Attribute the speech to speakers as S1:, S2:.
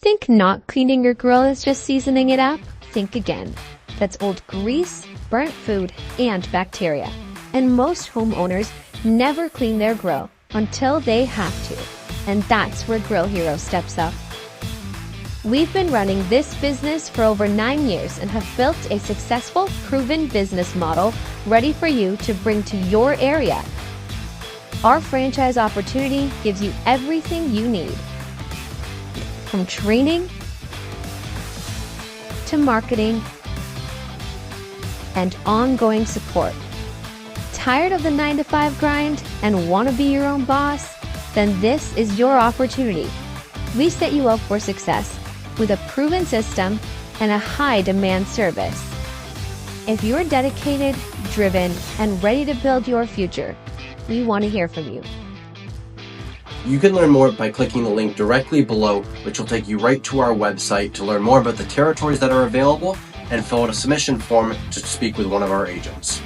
S1: Think not cleaning your grill is just seasoning it up? Think again. That's old grease, burnt food, and bacteria. And most homeowners never clean their grill until they have to. And that's where Grill Hero steps up. We've been running this business for over 9 years and have built a successful, proven business model ready for you to bring to your area. Our franchise opportunity gives you everything you need, from training to marketing and ongoing support. Tired of the 9-to-5 grind and want to be your own boss? Then this is your opportunity. We set you up for success with a proven system and a high-demand service. If you're dedicated, driven, and ready to build your future, we want to hear from you.
S2: You can learn more by clicking the link directly below, which will take you right to our website to learn more about the territories that are available and fill out a submission form to speak with one of our agents.